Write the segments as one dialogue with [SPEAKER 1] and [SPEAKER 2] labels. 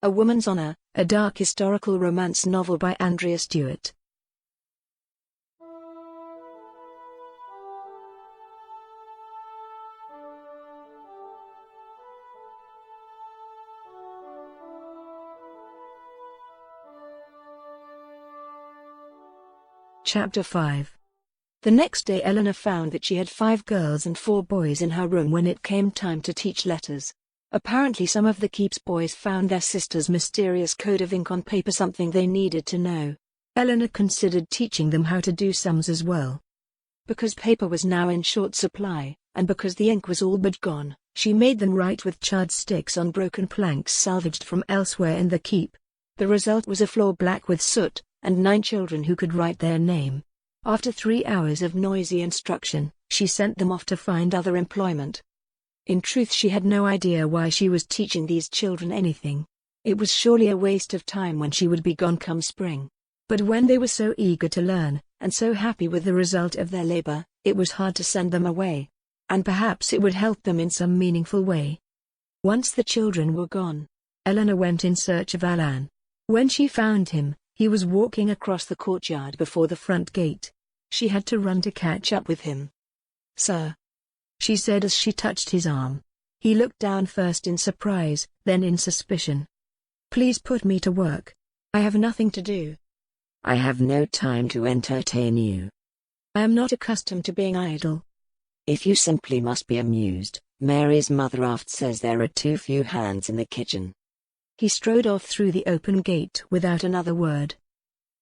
[SPEAKER 1] A Woman's Honor, a dark historical romance novel by Andrea Stewart. Chapter 5. The next day Eleanor found that she had 5 girls and 4 boys in her room when it came time to teach letters. Apparently some of the Keep's boys found their sister's mysterious code of ink on paper something they needed to know. Eleanor considered teaching them how to do sums as well. Because paper was now in short supply, and because the ink was all but gone, she made them write with charred sticks on broken planks salvaged from elsewhere in the Keep. The result was a floor black with soot, and 9 children who could write their name. After 3 hours of noisy instruction, she sent them off to find other employment. In truth, she had no idea why she was teaching these children anything. It was surely a waste of time when she would be gone come spring. But when they were so eager to learn, and so happy with the result of their labor, it was hard to send them away. And perhaps it would help them in some meaningful way. Once the children were gone, Eleanor went in search of Alan. When she found him, he was walking across the courtyard before the front gate. She had to run to catch up with him. "Sir," she said as she touched his arm. He looked down first in surprise, then in suspicion. "Please put me to work. I have nothing to do."
[SPEAKER 2] "I have no time to entertain you.
[SPEAKER 1] "I am not accustomed to being idle."
[SPEAKER 2] "If you simply must be amused, Mary's mother oft says there are too few hands in the kitchen."
[SPEAKER 1] He strode off through the open gate without another word.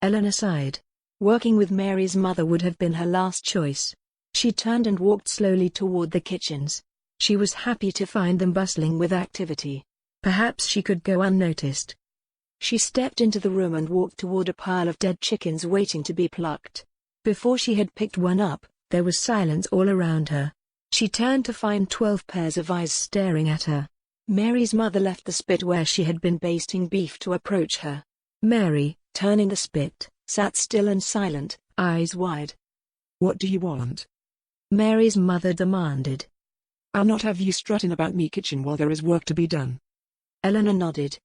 [SPEAKER 1] Eleanor sighed. Working with Mary's mother would have been her last choice. She turned and walked slowly toward the kitchens. She was happy to find them bustling with activity. Perhaps she could go unnoticed. She stepped into the room and walked toward a pile of dead chickens waiting to be plucked. Before she had picked one up, there was silence all around her. She turned to find 12 pairs of eyes staring at her. Mary's mother left the spit where she had been basting beef to approach her. Mary, turning the spit, sat still and silent, eyes wide.
[SPEAKER 3] "What do you want?"
[SPEAKER 1] Mary's mother demanded.
[SPEAKER 3] "I'll not have you strutting about me kitchen while there is work to be done."
[SPEAKER 1] Eleanor nodded.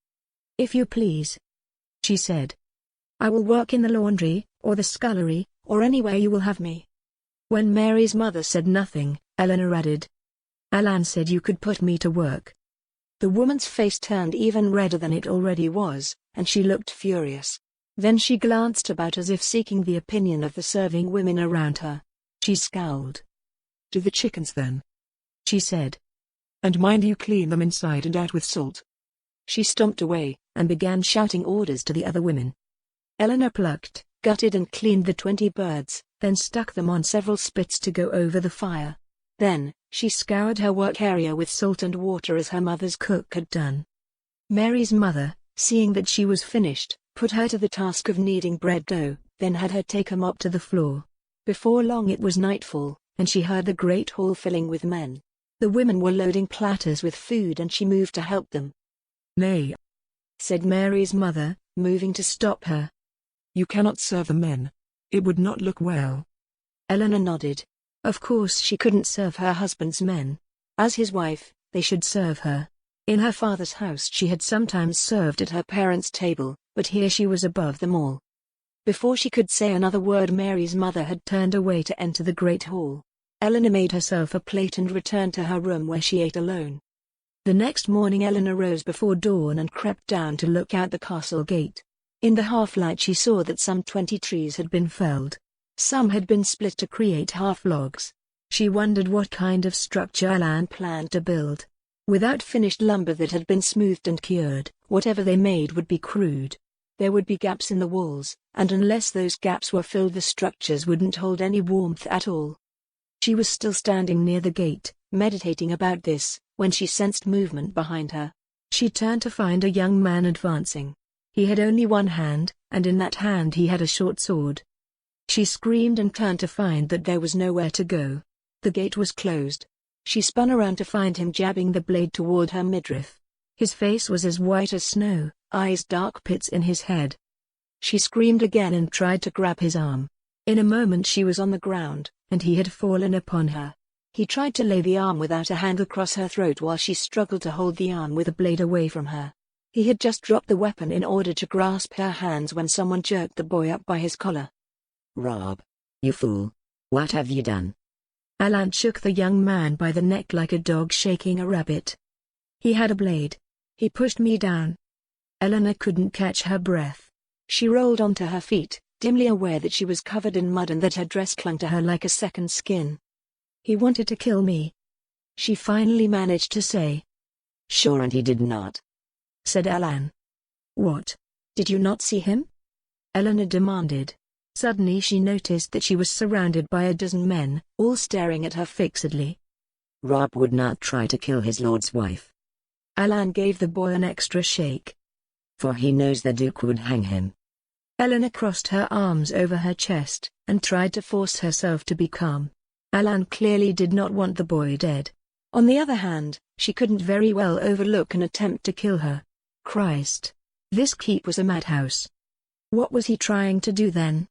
[SPEAKER 1] "If you please," she said. "I will work in the laundry, or the scullery, or anywhere you will have me." When Mary's mother said nothing, Eleanor added, "Alan said you could put me to work." The woman's face turned even redder than it already was, and she looked furious. Then she glanced about as if seeking the opinion of the serving women around her. She scowled.
[SPEAKER 3] "Do the chickens then,"
[SPEAKER 1] she said.
[SPEAKER 3] "and mind you clean them inside and out with salt."
[SPEAKER 1] She stomped away, and began shouting orders to the other women. Eleanor plucked, gutted and cleaned the 20 birds, then stuck them on several spits to go over the fire. Then, she scoured her work area with salt and water as her mother's cook had done. Mary's mother, seeing that she was finished, put her to the task of kneading bread dough, then had her take a mop to the floor. Before long it was nightfall, and she heard the great hall filling with men. The women were loading platters with food and she moved to help them.
[SPEAKER 3] "Nay,"
[SPEAKER 1] said Mary's mother, moving to stop her.
[SPEAKER 3] "You cannot serve the men. It would not look well."
[SPEAKER 1] Eleanor nodded. Of course she couldn't serve her husband's men. As his wife, they should serve her. In her father's house she had sometimes served at her parents' table, but here she was above them all. Before she could say another word, Mary's mother had turned away to enter the great hall. Eleanor made herself a plate and returned to her room where she ate alone. The next morning Eleanor rose before dawn and crept down to look out the castle gate. In the half-light she saw that some 20 trees had been felled. Some had been split to create half-logs. She wondered what kind of structure Alan planned to build. Without finished lumber that had been smoothed and cured, whatever they made would be crude. There would be gaps in the walls, and unless those gaps were filled the structures wouldn't hold any warmth at all. She was still standing near the gate, meditating about this, when she sensed movement behind her. She turned to find a young man advancing. He had only one hand, and in that hand he had a short sword. She screamed and turned to find that there was nowhere to go. The gate was closed. She spun around to find him jabbing the blade toward her midriff. His face was as white as snow, eyes dark pits in his head. She screamed again and tried to grab his arm. In a moment she was on the ground, and he had fallen upon her. He tried to lay the arm without a hand across her throat while she struggled to hold the arm with the blade away from her. He had just dropped the weapon in order to grasp her hands when someone jerked the boy up by his collar.
[SPEAKER 2] Rob. You fool. What have you done?
[SPEAKER 1] Alan shook the young man by the neck like a dog shaking a rabbit. He had a blade. He pushed me down. Eleanor couldn't catch her breath. She rolled onto her feet, dimly aware that she was covered in mud and that her dress clung to her like a second skin. He wanted to kill me, she finally managed to say.
[SPEAKER 2] Sure, and he did not,
[SPEAKER 1] said Alan. What? Did you not see him? Eleanor demanded. Suddenly she noticed that she was surrounded by a dozen men, all staring at her fixedly.
[SPEAKER 2] Rob would not try to kill his lord's wife.
[SPEAKER 1] Alan gave the boy an extra shake.
[SPEAKER 2] For he knows the Duke would hang him.
[SPEAKER 1] Eleanor crossed her arms over her chest, and tried to force herself to be calm. Alan clearly did not want the boy dead. On the other hand, she couldn't very well overlook an attempt to kill her. Christ! This keep was a madhouse. What was he trying to do then?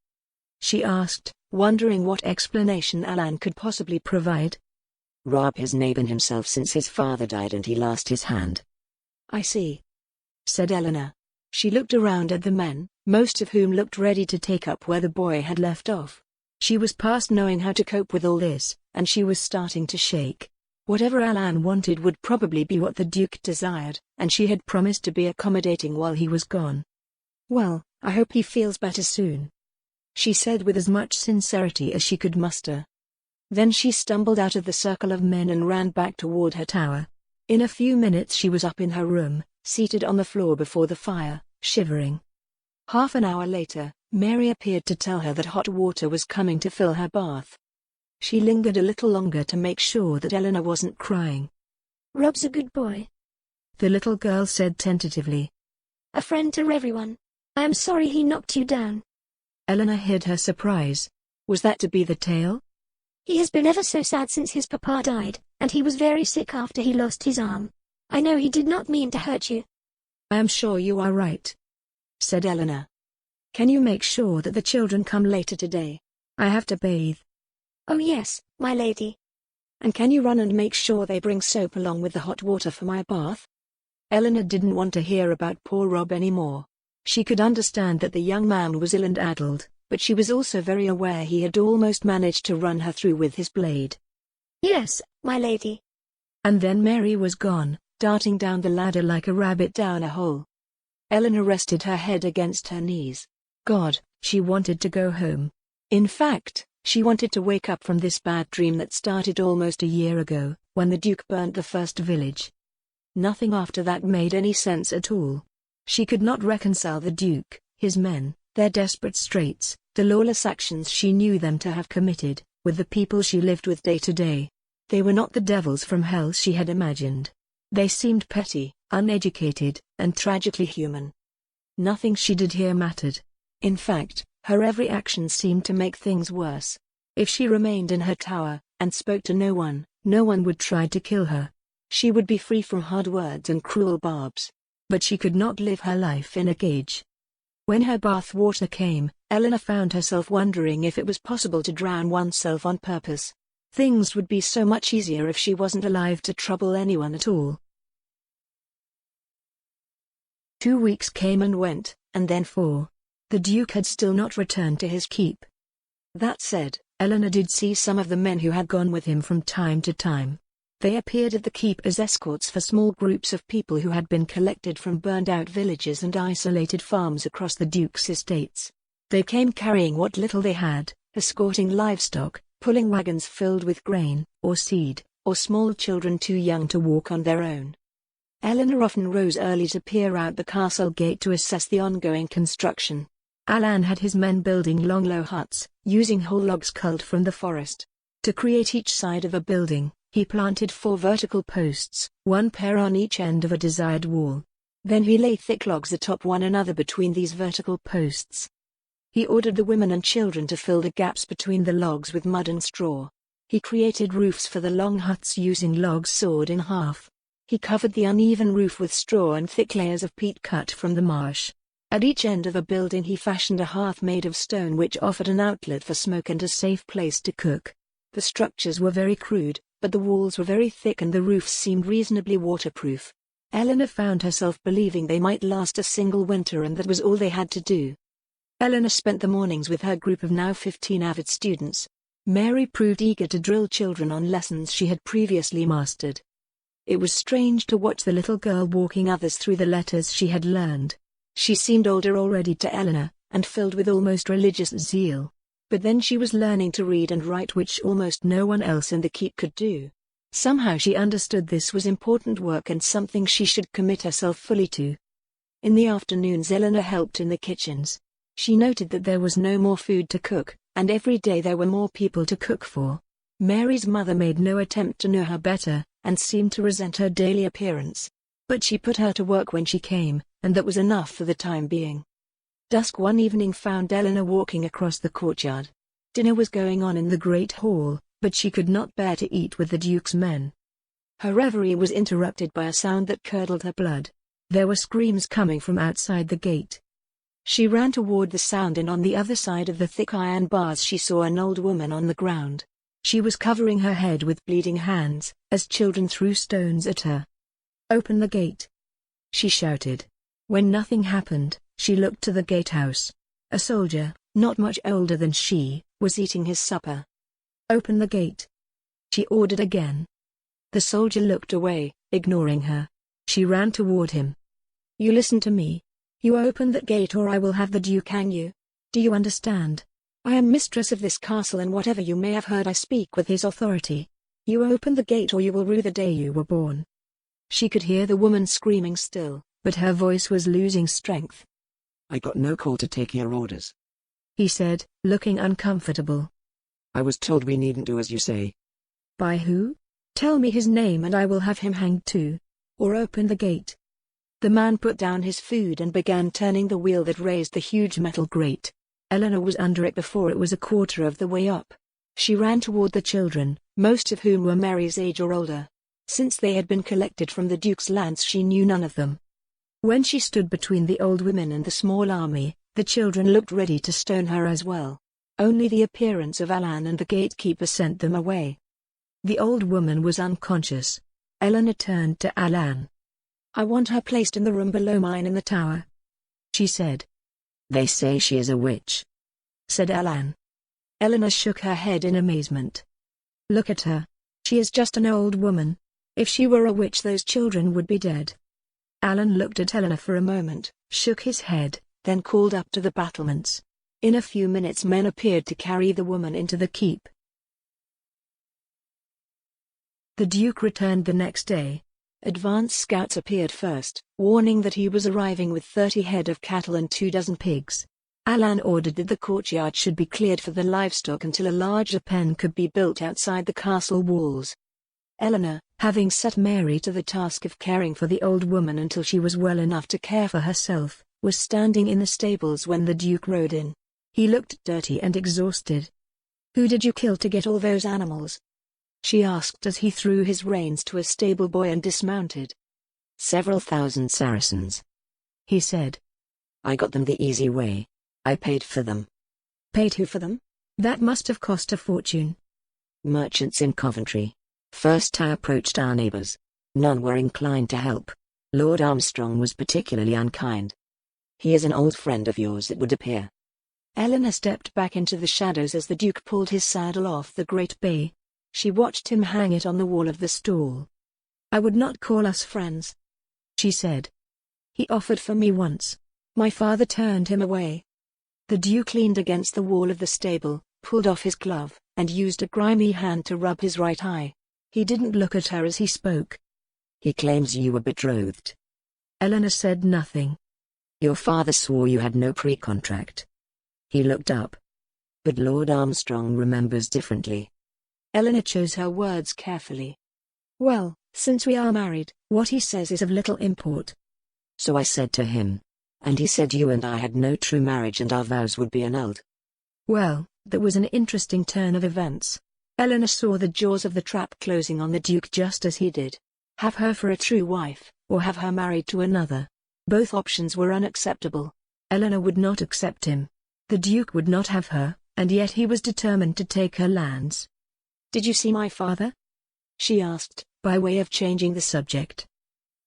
[SPEAKER 1] She asked, wondering what explanation Alan could possibly provide.
[SPEAKER 2] Rob has named himself since his father died and he lost his hand.
[SPEAKER 1] I see, said Eleanor. She looked around at the men, most of whom looked ready to take up where the boy had left off. She was past knowing how to cope with all this, and she was starting to shake. Whatever Alan wanted would probably be what the Duke desired, and she had promised to be accommodating while he was gone. Well, I hope he feels better soon, she said with as much sincerity as she could muster. Then she stumbled out of the circle of men and ran back toward her tower. In a few minutes she was up in her room, seated on the floor before the fire, shivering. Half an hour later, Mary appeared to tell her that hot water was coming to fill her bath. She lingered a little longer to make sure that Eleanor wasn't crying.
[SPEAKER 4] Rob's a good boy,
[SPEAKER 1] the little girl said tentatively.
[SPEAKER 4] A friend to everyone. I am sorry he knocked you down.
[SPEAKER 1] Eleanor hid her surprise. Was that to be the tale?
[SPEAKER 4] He has been ever so sad since his papa died, and he was very sick after he lost his arm. I know he did not mean to hurt you.
[SPEAKER 1] I am sure you are right, said Eleanor. Can you make sure that the children come later today? I have to bathe.
[SPEAKER 4] Oh yes, my lady.
[SPEAKER 1] And can you run and make sure they bring soap along with the hot water for my bath? Eleanor didn't want to hear about poor Rob anymore. She could understand that the young man was ill and addled, but she was also very aware he had almost managed to run her through with his blade.
[SPEAKER 4] Yes, my lady.
[SPEAKER 1] And then Mary was gone, darting down the ladder like a rabbit down a hole. Eleanor rested her head against her knees. God, she wanted to go home. In fact, she wanted to wake up from this bad dream that started almost a year ago, when the Duke burnt the first village. Nothing after that made any sense at all. She could not reconcile the Duke, his men, their desperate straits, the lawless actions she knew them to have committed, with the people she lived with day to day. They were not the devils from hell she had imagined. They seemed petty, uneducated, and tragically human. Nothing she did here mattered. In fact, her every action seemed to make things worse. If she remained in her tower, and spoke to no one would try to kill her. She would be free from hard words and cruel barbs. But she could not live her life in a cage. When her bath water came, Eleanor found herself wondering if it was possible to drown oneself on purpose. Things would be so much easier if she wasn't alive to trouble anyone at all. 2 weeks came and went, and then 4. The Duke had still not returned to his keep. That said, Eleanor did see some of the men who had gone with him from time to time. They appeared at the keep as escorts for small groups of people who had been collected from burned-out villages and isolated farms across the Duke's estates. They came carrying what little they had, escorting livestock, pulling wagons filled with grain, or seed, or small children too young to walk on their own. Eleanor often rose early to peer out the castle gate to assess the ongoing construction. Alan had his men building long low huts, using whole logs culled from the forest. To create each side of a building, he planted 4 vertical posts, 1 pair on each end of a desired wall. Then he laid thick logs atop one another between these vertical posts. He ordered the women and children to fill the gaps between the logs with mud and straw. He created roofs for the long huts using logs sawed in half. He covered the uneven roof with straw and thick layers of peat cut from the marsh. At each end of a building he fashioned a hearth made of stone which offered an outlet for smoke and a safe place to cook. The structures were very crude, but the walls were very thick and the roofs seemed reasonably waterproof. Eleanor found herself believing they might last a single winter and that was all they had to do. Eleanor spent the mornings with her group of now 15 avid students. Mary proved eager to drill children on lessons she had previously mastered. It was strange to watch the little girl walking others through the letters she had learned. She seemed older already to Eleanor, and filled with almost religious zeal. But then she was learning to read and write, which almost no one else in the keep could do. Somehow she understood this was important work and something she should commit herself fully to. In the afternoons Eleanor helped in the kitchens. She noted that there was no more food to cook, and every day there were more people to cook for. Mary's mother made no attempt to know her better, and seemed to resent her daily appearance. But she put her to work when she came, and that was enough for the time being. Dusk one evening found Eleanor walking across the courtyard. Dinner was going on in the great hall, but she could not bear to eat with the Duke's men. Her reverie was interrupted by a sound that curdled her blood. There were screams coming from outside the gate. She ran toward the sound, and on the other side of the thick iron bars she saw an old woman on the ground. She was covering her head with bleeding hands, as children threw stones at her. "Open the gate!" she shouted. When nothing happened, she looked to the gatehouse. A soldier, not much older than she, was eating his supper. "Open the gate!" she ordered again. The soldier looked away, ignoring her. She ran toward him. "You listen to me. You open that gate or I will have the Duke hang you. Do you understand? I am mistress of this castle, and whatever you may have heard, I speak with his authority. You open the gate or you will rue the day you were born." She could hear the woman screaming still, but her voice was losing strength.
[SPEAKER 3] "I got no call to take your orders,"
[SPEAKER 1] he said, looking uncomfortable.
[SPEAKER 3] "I was told we needn't do as you say."
[SPEAKER 1] "By who? Tell me his name and I will have him hanged too. Or open the gate." The man put down his food and began turning the wheel that raised the huge metal grate. Eleanor was under it before it was a quarter of the way up. She ran toward the children, most of whom were Mary's age or older. Since they had been collected from the Duke's lands, she knew none of them. When she stood between the old women and the small army, the children looked ready to stone her as well. Only the appearance of Alan and the gatekeeper sent them away. The old woman was unconscious. Eleanor turned to Alan. "I want her placed in the room below mine in the tower," she said.
[SPEAKER 2] "They say she is a witch,"
[SPEAKER 1] said Alan. Eleanor shook her head in amazement. "Look at her. She is just an old woman. If she were a witch, those children would be dead." Alan looked at Eleanor for a moment, shook his head, then called up to the battlements. In a few minutes men appeared to carry the woman into the keep. The Duke returned the next day. Advance scouts appeared first, warning that he was arriving with 30 head of cattle and 24 pigs. Alan ordered that the courtyard should be cleared for the livestock until a larger pen could be built outside the castle walls. Eleanor, having set Mary to the task of caring for the old woman until she was well enough to care for herself, was standing in the stables when the Duke rode in. He looked dirty and exhausted. "Who did you kill to get all those animals?" she asked as he threw his reins to a stable boy and dismounted.
[SPEAKER 2] "Several thousand Saracens,"
[SPEAKER 1] he said.
[SPEAKER 2] "I got them the easy way. I paid for them."
[SPEAKER 1] "Paid who for them? That must have cost a fortune."
[SPEAKER 2] "Merchants in Coventry. First I approached our neighbors. None were inclined to help. Lord Armstrong was particularly unkind. He is an old friend of yours, it would appear."
[SPEAKER 1] Eleanor stepped back into the shadows as the Duke pulled his saddle off the great bay. She watched him hang it on the wall of the stall. "I would not call us friends," she said. "He offered for me once. My father turned him away." The Duke leaned against the wall of the stable, pulled off his glove, and used a grimy hand to rub his right eye. He didn't look at her as he spoke.
[SPEAKER 2] "He claims you were betrothed."
[SPEAKER 1] Eleanor said nothing.
[SPEAKER 2] "Your father swore you had no pre-contract." He looked up. "But Lord Armstrong remembers differently."
[SPEAKER 1] Eleanor chose her words carefully. "Well, since we are married, what he says is of little import."
[SPEAKER 2] "So I said to him. And he said you and I had no true marriage and our vows would be annulled."
[SPEAKER 1] Well, that was an interesting turn of events. Eleanor saw the jaws of the trap closing on the Duke just as he did. Have her for a true wife, or have her married to another. Both options were unacceptable. Eleanor would not accept him. The Duke would not have her, and yet he was determined to take her lands. "Did you see my father?" she asked, by way of changing the subject.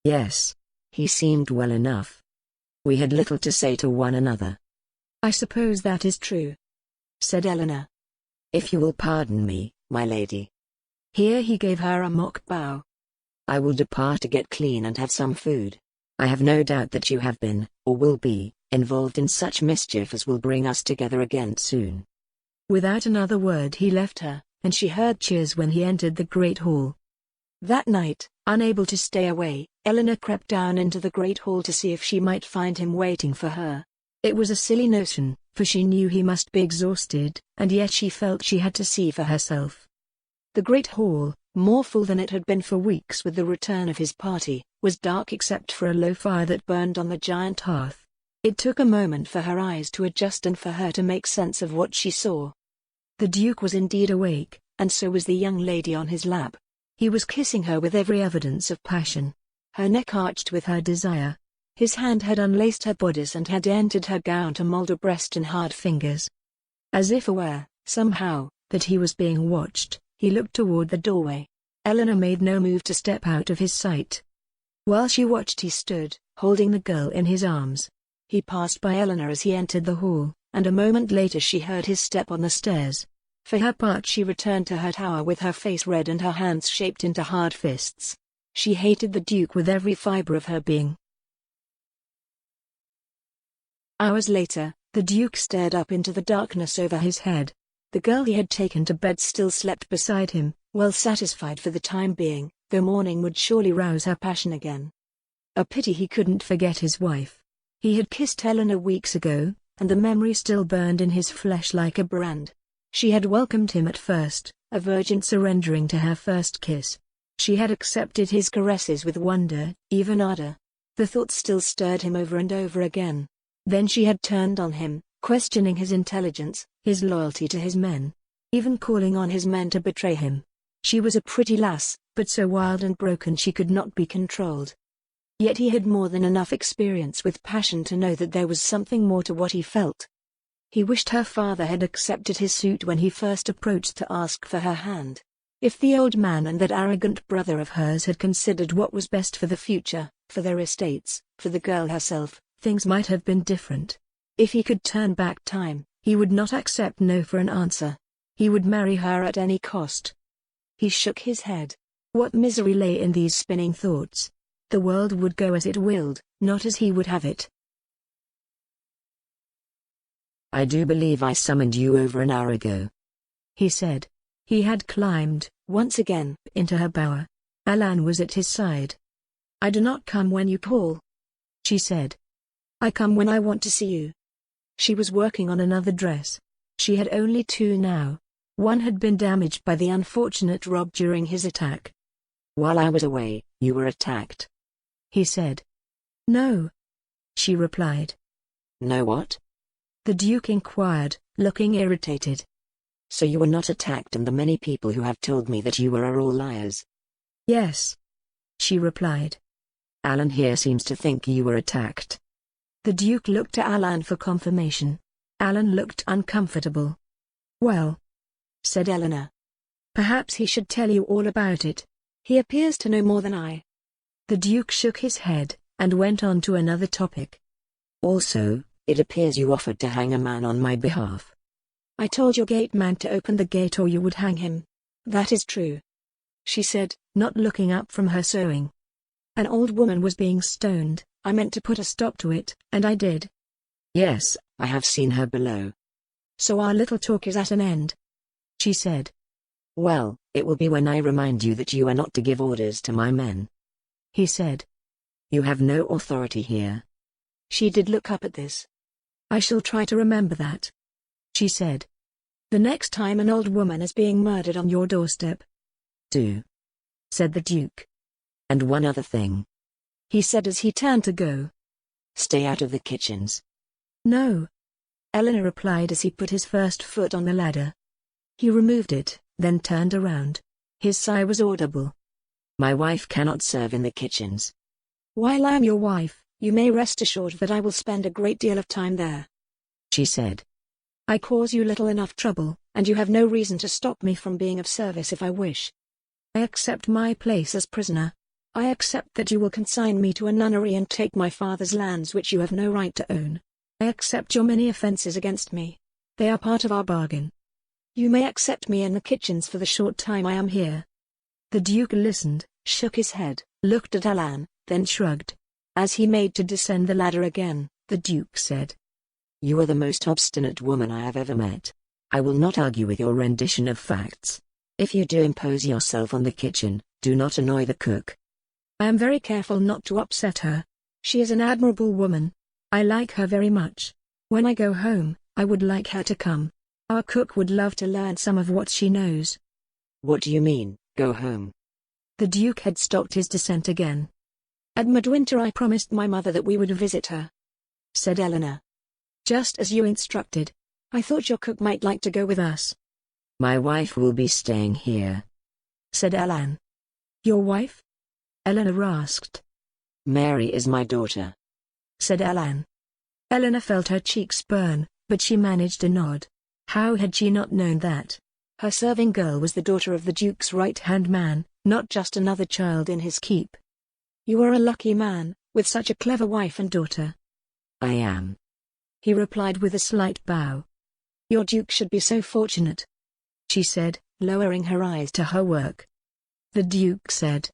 [SPEAKER 2] Yes. He seemed well enough. We had little to say to one another.
[SPEAKER 1] I suppose that is true, said Eleanor.
[SPEAKER 2] If you will pardon me, my lady.
[SPEAKER 1] Here he gave her a mock bow.
[SPEAKER 2] I will depart to get clean and have some food. I have no doubt that you have been, or will be, involved in such mischief as will bring us together again soon.
[SPEAKER 1] Without another word he left her, and she heard cheers when he entered the great hall. That night, unable to stay away, Eleanor crept down into the great hall to see if she might find him waiting for her. It was a silly notion, for she knew he must be exhausted, and yet she felt she had to see for herself. The great hall, more full than it had been for weeks with the return of his party, was dark except for a low fire that burned on the giant hearth. It took a moment for her eyes to adjust and for her to make sense of what she saw. The Duke was indeed awake, and so was the young lady on his lap. He was kissing her with every evidence of passion. Her neck arched with her desire. His hand had unlaced her bodice and had entered her gown to mold a breast in hard fingers. As if aware, somehow, that he was being watched, he looked toward the doorway. Eleanor made no move to step out of his sight. While she watched he stood, holding the girl in his arms. He passed by Eleanor as he entered the hall, and a moment later she heard his step on the stairs. For her part she returned to her tower with her face red and her hands shaped into hard fists. She hated the Duke with every fiber of her being. Hours later, the Duke stared up into the darkness over his head. The girl he had taken to bed still slept beside him, well satisfied for the time being, though morning would surely rouse her passion again. A pity he couldn't forget his wife. He had kissed Eleanor weeks ago, and the memory still burned in his flesh like a brand. She had welcomed him at first, a virgin surrendering to her first kiss. She had accepted his caresses with wonder, even ardor. The thought still stirred him over and over again. Then she had turned on him, questioning his intelligence, his loyalty to his men, even calling on his men to betray him. She was a pretty lass, but so wild and broken she could not be controlled. Yet he had more than enough experience with passion to know that there was something more to what he felt. He wished her father had accepted his suit when he first approached to ask for her hand. If the old man and that arrogant brother of hers had considered what was best for the future, for their estates, for the girl herself, things might have been different. If he could turn back time, he would not accept no for an answer. He would marry her at any cost. He shook his head. What misery lay in these spinning thoughts. The world would go as it willed, not as he would have it.
[SPEAKER 2] I do believe I summoned you over an hour ago,
[SPEAKER 1] he said. He had climbed, once again, into her bower. Alan was at his side. I do not come when you call, she said. I come when I want to see you. She was working on another dress. She had only two now. One had been damaged by the unfortunate Rob during his attack.
[SPEAKER 2] While I was away, you were attacked,
[SPEAKER 1] he said. No, she replied.
[SPEAKER 2] No what?
[SPEAKER 1] The Duke inquired, looking irritated.
[SPEAKER 2] So you were not attacked, and the many people who have told me that you were are all liars.
[SPEAKER 1] Yes, she replied.
[SPEAKER 2] Alan here seems to think you were attacked.
[SPEAKER 1] The Duke looked to Alan for confirmation. Alan looked uncomfortable. Well, said Eleanor. Perhaps he should tell you all about it. He appears to know more than I. The Duke shook his head, and went on to another topic.
[SPEAKER 2] Also, it appears you offered to hang a man on my behalf.
[SPEAKER 1] I told your gate man to open the gate or you would hang him. That is true, she said, not looking up from her sewing. An old woman was being stoned. I meant to put a stop to it, and I did.
[SPEAKER 2] Yes, I have seen her below.
[SPEAKER 1] So our little talk is at an end, she said.
[SPEAKER 2] Well, it will be when I remind you that you are not to give orders to my men,
[SPEAKER 1] he said.
[SPEAKER 2] You have no authority here.
[SPEAKER 1] She did look up at this. I shall try to remember that, she said. The next time an old woman is being murdered on your doorstep.
[SPEAKER 2] Do,
[SPEAKER 1] said the Duke.
[SPEAKER 2] And one other thing,
[SPEAKER 1] he said as he turned to go.
[SPEAKER 2] Stay out of the kitchens.
[SPEAKER 1] No, Eleanor replied as he put his first foot on the ladder. He removed it, then turned around. His sigh was audible.
[SPEAKER 2] My wife cannot serve in the kitchens.
[SPEAKER 1] While I am your wife, you may rest assured that I will spend a great deal of time there,
[SPEAKER 2] she said.
[SPEAKER 1] I cause you little enough trouble, and you have no reason to stop me from being of service if I wish. I accept my place as prisoner. I accept that you will consign me to a nunnery and take my father's lands which you have no right to own. I accept your many offences against me. They are part of our bargain. You may accept me in the kitchens for the short time I am here." The Duke listened, shook his head, looked at Alan, then shrugged. As he made to descend the ladder again, the Duke said,
[SPEAKER 2] "You are the most obstinate woman I have ever met. I will not argue with your rendition of facts. If you do impose yourself on the kitchen, do not annoy the cook."
[SPEAKER 1] "I am very careful not to upset her. She is an admirable woman. I like her very much. When I go home, I would like her to come. Our cook would love to learn some of what she knows."
[SPEAKER 2] "What do you mean, go home?"
[SPEAKER 1] The Duke had stopped his descent again. "At midwinter I promised my mother that we would visit her," said Eleanor. "Just as you instructed. I thought your cook might like to go with us."
[SPEAKER 2] "My wife will be staying here,"
[SPEAKER 1] said Alan. "Your wife?" Eleanor asked.
[SPEAKER 2] "Mary is my daughter,"
[SPEAKER 1] said Alan. Eleanor felt her cheeks burn, but she managed a nod. How had she not known that? Her serving girl was the daughter of the Duke's right-hand man, not just another child in his keep. "You are a lucky man, with such a clever wife and daughter."
[SPEAKER 2] "I am,"
[SPEAKER 1] he replied with a slight bow. "Your Duke should be so fortunate," she said, lowering her eyes to her work. The Duke said,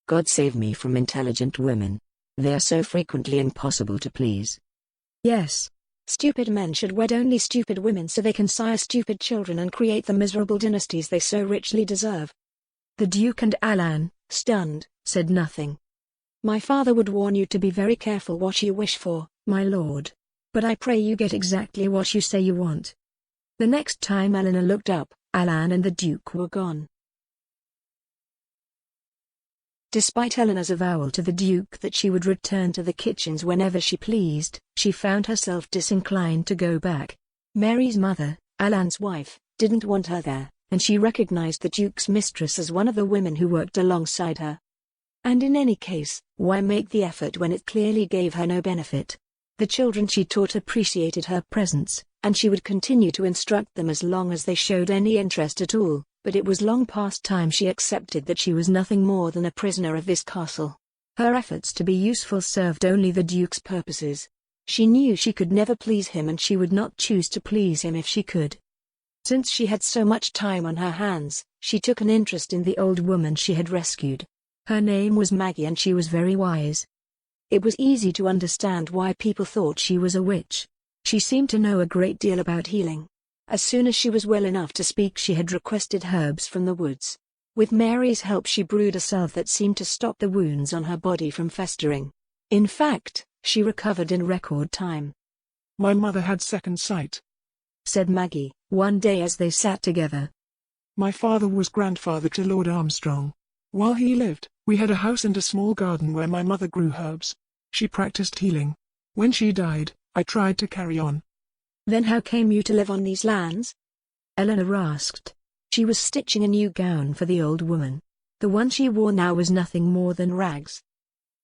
[SPEAKER 2] "God save me from intelligent women. They are so frequently impossible to please."
[SPEAKER 1] "Yes. Stupid men should wed only stupid women so they can sire stupid children and create the miserable dynasties they so richly deserve." The Duke and Alan, stunned, said nothing. "My father would warn you to be very careful what you wish for, my lord. But I pray you get exactly what you say you want." The next time Eleanor looked up, Alan and the Duke were gone. Despite Eleanor's avowal to the Duke that she would return to the kitchens whenever she pleased, she found herself disinclined to go back. Mary's mother, Alan's wife, didn't want her there, and she recognized the Duke's mistress as one of the women who worked alongside her. And in any case, why make the effort when it clearly gave her no benefit? The children she taught appreciated her presence, and she would continue to instruct them as long as they showed any interest at all. But it was long past time she accepted that she was nothing more than a prisoner of this castle. Her efforts to be useful served only the Duke's purposes. She knew she could never please him and she would not choose to please him if she could. Since she had so much time on her hands, she took an interest in the old woman she had rescued. Her name was Maggie and she was very wise. It was easy to understand why people thought she was a witch. She seemed to know a great deal about healing. As soon as she was well enough to speak she had requested herbs from the woods. With Mary's help she brewed a salve that seemed to stop the wounds on her body from festering. In fact, she recovered in record time.
[SPEAKER 3] "My mother had second sight,"
[SPEAKER 1] said Maggie, one day as they sat together.
[SPEAKER 3] "My father was grandfather to Lord Armstrong. While he lived, we had a house and a small garden where my mother grew herbs. She practiced healing. When she died, I tried to carry on."
[SPEAKER 1] "Then how came you to live on these lands?" Eleanor asked. She was stitching a new gown for the old woman. The one she wore now was nothing more than rags.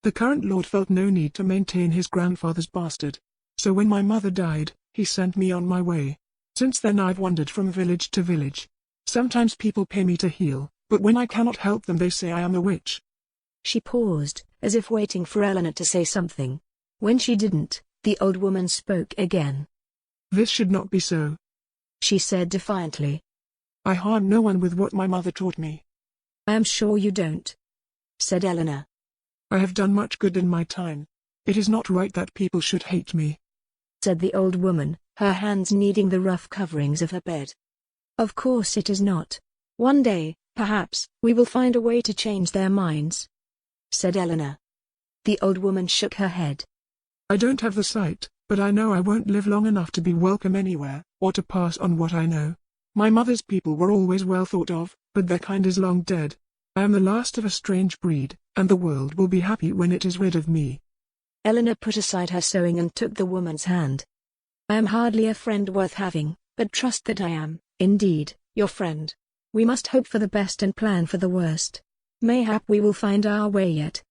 [SPEAKER 3] "The current lord felt no need to maintain his grandfather's bastard. So when my mother died, he sent me on my way. Since then I've wandered from village to village. Sometimes people pay me to heal, but when I cannot help them they say I am a witch."
[SPEAKER 1] She paused, as if waiting for Eleanor to say something. When she didn't, the old woman spoke again.
[SPEAKER 3] "This should not be so,"
[SPEAKER 1] she said defiantly.
[SPEAKER 3] "I harm no one with what my mother taught me."
[SPEAKER 1] "I am sure you don't," said Eleanor.
[SPEAKER 3] "I have done much good in my time. It is not right that people should hate me,"
[SPEAKER 1] said the old woman, her hands kneading the rough coverings of her bed. "Of course it is not. One day, perhaps, we will find a way to change their minds," said Eleanor. The old woman shook her head.
[SPEAKER 3] "I don't have the sight, but I know I won't live long enough to be welcome anywhere, or to pass on what I know. My mother's people were always well thought of, but their kind is long dead. I am the last of a strange breed, and the world will be happy when it is rid of me."
[SPEAKER 1] Eleanor put aside her sewing and took the woman's hand. "I am hardly a friend worth having, but trust that I am, indeed, your friend. We must hope for the best and plan for the worst. Mayhap we will find our way yet."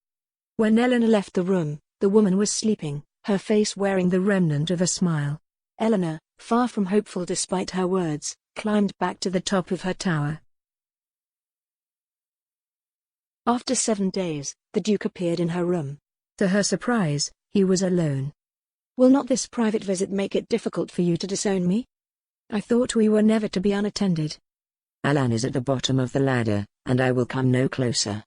[SPEAKER 1] When Eleanor left the room, the woman was sleeping, her face wearing the remnant of a smile. Eleanor, far from hopeful despite her words, climbed back to the top of her tower. After 7 days, the Duke appeared in her room. To her surprise, he was alone. "Will not this private visit make it difficult for you to disown me? I thought we were never to be unattended."
[SPEAKER 2] "Alan is at the bottom of the ladder, and I will come no closer,"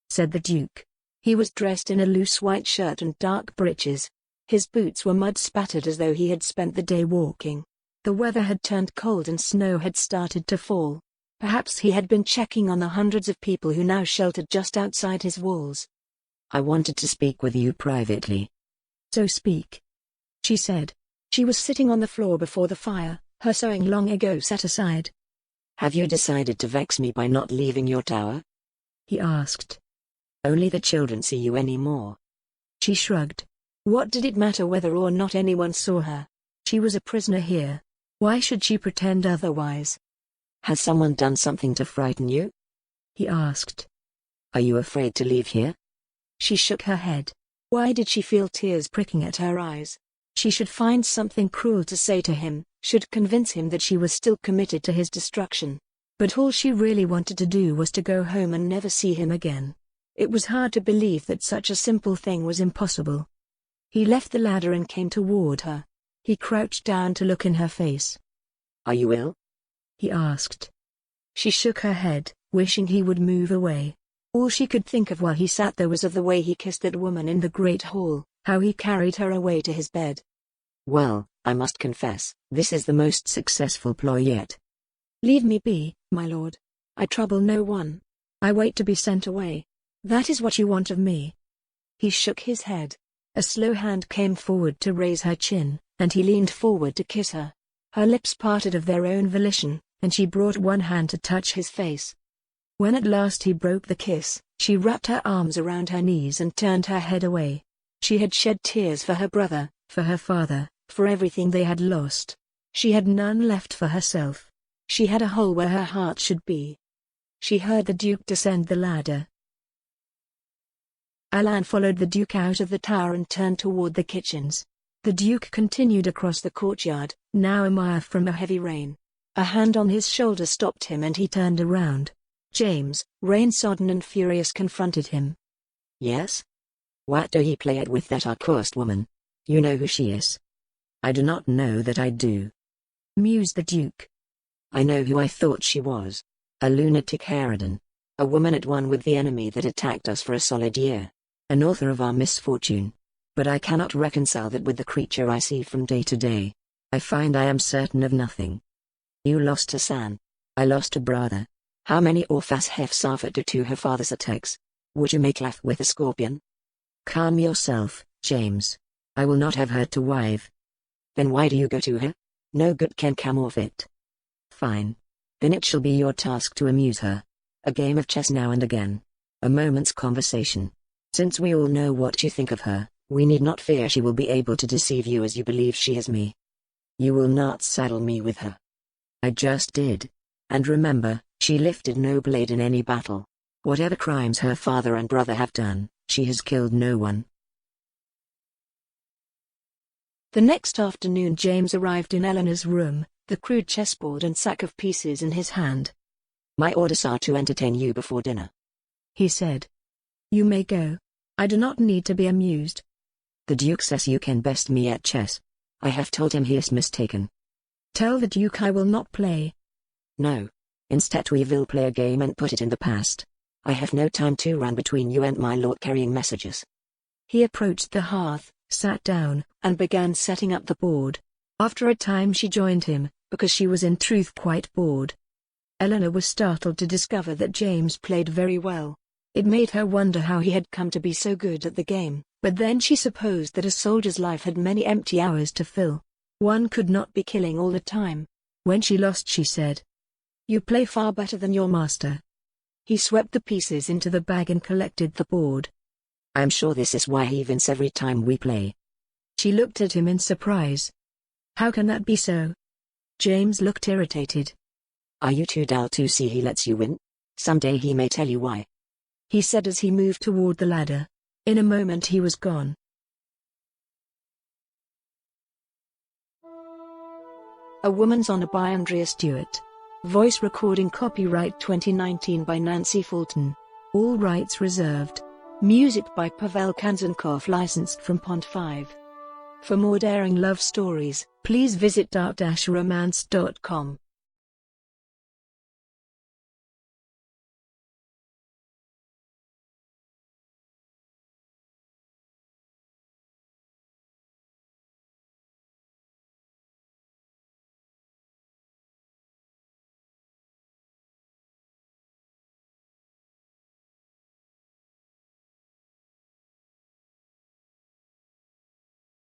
[SPEAKER 1] said the Duke. He was dressed in a loose white shirt and dark breeches. His boots were mud-spattered as though he had spent the day walking. The weather had turned cold and snow had started to fall. Perhaps he had been checking on the hundreds of people who now sheltered just outside his walls.
[SPEAKER 2] "I wanted to speak with you privately."
[SPEAKER 1] "So speak," she said. She was sitting on the floor before the fire, her sewing long ago set aside.
[SPEAKER 2] "Have you decided to vex me by not leaving your tower?"
[SPEAKER 1] he asked.
[SPEAKER 2] "Only the children see you anymore."
[SPEAKER 1] She shrugged. What did it matter whether or not anyone saw her? She was a prisoner here. Why should she pretend otherwise?
[SPEAKER 2] "Has someone done something to frighten you?"
[SPEAKER 1] he asked.
[SPEAKER 2] "Are you afraid to leave here?"
[SPEAKER 1] She shook her head. Why did she feel tears pricking at her eyes? She should find something cruel to say to him, should convince him that she was still committed to his destruction. But all she really wanted to do was to go home and never see him again. It was hard to believe that such a simple thing was impossible. He left the ladder and came toward her. He crouched down to look in her face.
[SPEAKER 2] "Are you ill?"
[SPEAKER 1] he asked. She shook her head, wishing he would move away. All she could think of while he sat there was of the way he kissed that woman in the great hall, how he carried her away to his bed.
[SPEAKER 2] "Well, I must confess, this is the most successful ploy yet."
[SPEAKER 1] "Leave me be, my lord. I trouble no one. I wait to be sent away. That is what you want of me." He shook his head. A slow hand came forward to raise her chin, and he leaned forward to kiss her. Her lips parted of their own volition, and she brought one hand to touch his face. When at last he broke the kiss, she wrapped her arms around her knees and turned her head away. She had shed tears for her brother, for her father, for everything they had lost. She had none left for herself. She had a hole where her heart should be. She heard the Duke descend the ladder. Alan followed the Duke out of the tower and turned toward the kitchens. The Duke continued across the courtyard, now amire from a heavy rain. A hand on his shoulder stopped him and he turned around. James, rain-sodden and furious, confronted him.
[SPEAKER 2] "Yes? What do he play at with that accursed woman? You know who she is?" "I do not know that I do,"
[SPEAKER 1] mused the Duke.
[SPEAKER 2] "I know who I thought she was. A lunatic harridan. A woman at one with the enemy that attacked us for a solid year. An author of our misfortune. But I cannot reconcile that with the creature I see from day to day. I find I am certain of nothing. You lost a son. I lost a brother. How many orphans have suffered due to her father's attacks? Would you make love with a scorpion?" "Calm yourself, James. I will not have her to wife." "Then why do you go to her? No good can come of it." "Fine. Then it shall be your task to amuse her. A game of chess now and again. A moment's conversation. Since we all know what you think of her, we need not fear she will be able to deceive you as you believe she has me. You will not saddle me with her." "I just did. And remember, she lifted no blade in any battle. Whatever crimes her father and brother have done, she has killed no one."
[SPEAKER 1] The next afternoon James arrived in Eleanor's room, the crude chessboard and sack of pieces in his hand.
[SPEAKER 2] "My orders are to entertain you before dinner,"
[SPEAKER 1] he said. "You may go. I do not need to be amused."
[SPEAKER 2] "The Duke says you can best me at chess. I have told him he is mistaken."
[SPEAKER 1] "Tell the Duke I will not play."
[SPEAKER 2] "No. Instead we will play a game and put it in the past. I have no time to run between you and my lord carrying messages."
[SPEAKER 1] He approached the hearth, sat down, and began setting up the board. After a time she joined him, because she was in truth quite bored. Eleanor was startled to discover that James played very well. It made her wonder how he had come to be so good at the game, but then she supposed that a soldier's life had many empty hours to fill. One could not be killing all the time. When she lost she said, "You play far better than your master." He swept the pieces into the bag and collected the board.
[SPEAKER 2] "I am sure this is why he wins every time we play."
[SPEAKER 1] She looked at him in surprise. "How can that be so?" James looked irritated.
[SPEAKER 2] "Are you too dull to see he lets you win? Someday he may tell you why,"
[SPEAKER 1] he said as he moved toward the ladder. In a moment he was gone. A Woman's Honor by Andrea Stewart. Voice recording copyright 2019 by Nancy Fulton. All rights reserved. Music by Pavel Kanzankov, licensed from Pond 5. For more daring love stories, please visit dark-romance.com.